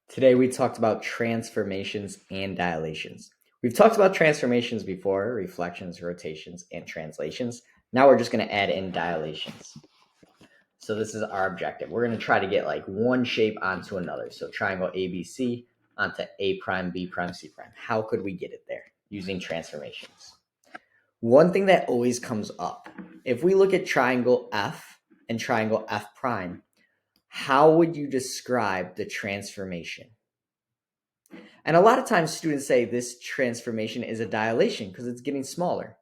Today we talked about transformations and dilations. We've talked about transformations before, reflections, rotations, and translations. Now we're just going to add in dilations. So this is our objective. We're going to try to get like one shape onto another. So triangle ABC onto A prime, B prime, C prime. How could we get it there using transformations? One thing that always comes up, if we look at triangle F and triangle F prime, how would you describe the transformation? And a lot of times students say this transformation is a dilation because it's getting smaller.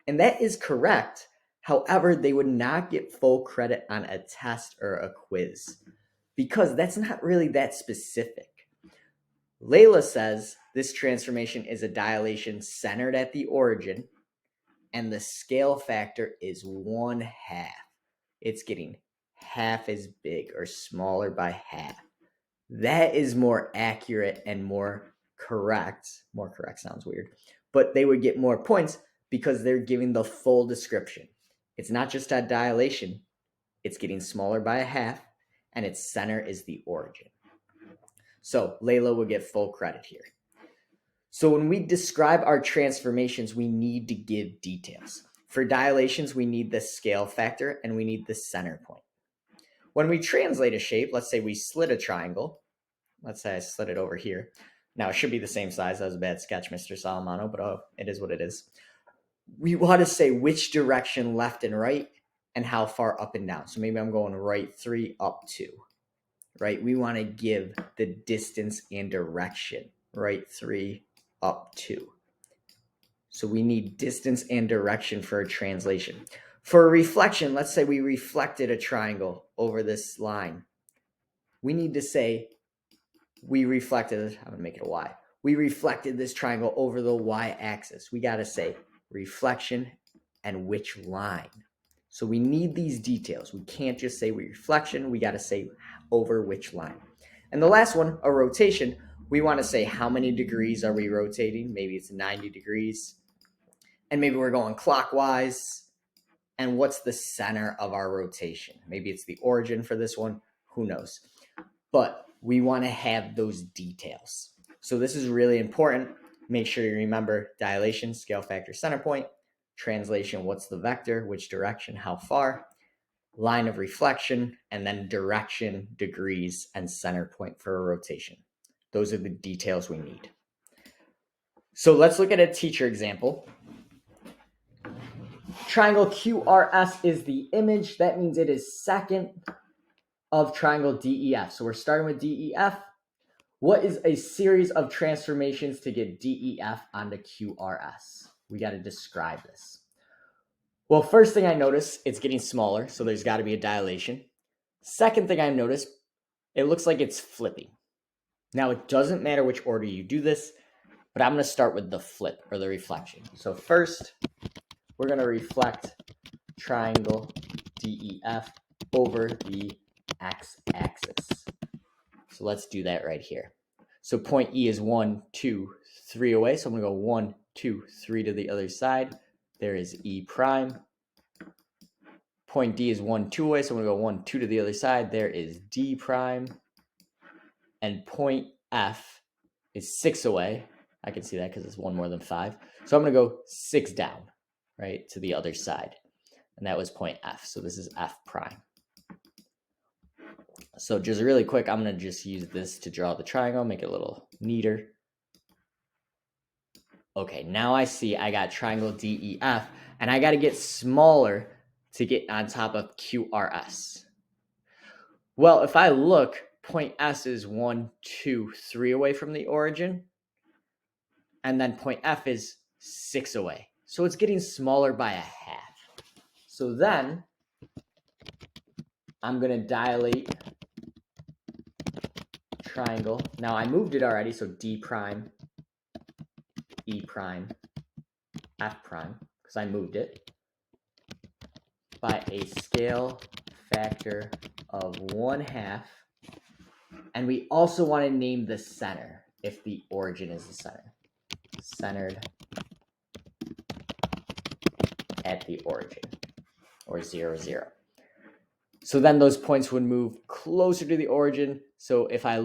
And that is correct. However, they would not get full credit on a test or a quiz because that's not really that specific. Layla says this transformation is a dilation centered at the origin and the scale factor is 1/2. It's getting half as big or smaller by half. That is more accurate and more correct. More correct sounds weird, but they would get more points because they're giving the full description. It's not just a dilation, it's getting smaller by a half, and its center is the origin. So Layla will get full credit here. So when we describe our transformations, we need to give details. For dilations, we need the scale factor and we need the center point. When we translate a shape, let's say we slit a triangle. Let's say I slit it over here. Now it should be the same size. That was a bad sketch, Mr. Salamano, but it is what it is. We want to say which direction left and right and how far up and down. So maybe I'm going right 3, up 2, right? We want to give the distance and direction, right 3, up 2. So we need distance and direction for a translation. For a reflection, let's say we reflected a triangle over this line. We need to say we reflected, I'm going to make it a Y. We reflected this triangle over the Y-axis. We got to say reflection and which line. So we need these details. We can't just say reflection. We got to say over which line. And the last one, a rotation, we want to say how many degrees are we rotating? Maybe it's 90 degrees. And maybe we're going clockwise. And what's the center of our rotation? Maybe it's the origin for this one. Who knows? But we want to have those details. So this is really important. Make sure you remember dilation, scale factor, center point, translation, what's the vector, which direction, how far, line of reflection, and then direction, degrees, and center point for a rotation. Those are the details we need. So let's look at a teacher example. Triangle QRS is the image. That means it is second of triangle DEF. So we're starting with DEF. What is a series of transformations to get DEF onto QRS? We got to describe this. Well, first thing I notice, it's getting smaller, so there's got to be a dilation. Second thing I notice, it looks like it's flipping. Now, it doesn't matter which order you do this, but I'm going to start with the flip or the reflection. So first, we're going to reflect triangle DEF over the x-axis. So let's do that right here. So point E is 1, 2, 3 away. So I'm going to go 1, 2, 3 to the other side. There is E prime. Point D is 1, 2 away. So I'm going to go 1, 2 to the other side. There is D prime. And point F is 6 away. I can see that because it's 1 more than 5. So I'm going to go 6 down, right, to the other side. And that was point F. So this is F prime. So just really quick, I'm going to just use this to draw the triangle, make it a little neater. Okay, now I see I got triangle DEF, and I got to get smaller to get on top of QRS. Well, if I look, point S is 1, 2, 3 away from the origin, and then point F is 6 away. So it's getting smaller by a half. So then I'm going to dilate triangle. Now I moved it already, so D prime, E prime, F prime, because I moved it, by a scale factor of 1/2. And we also want to name the center if the origin is the center. Centered at the origin, or 0, 0. So then those points would move closer to the origin. So if I look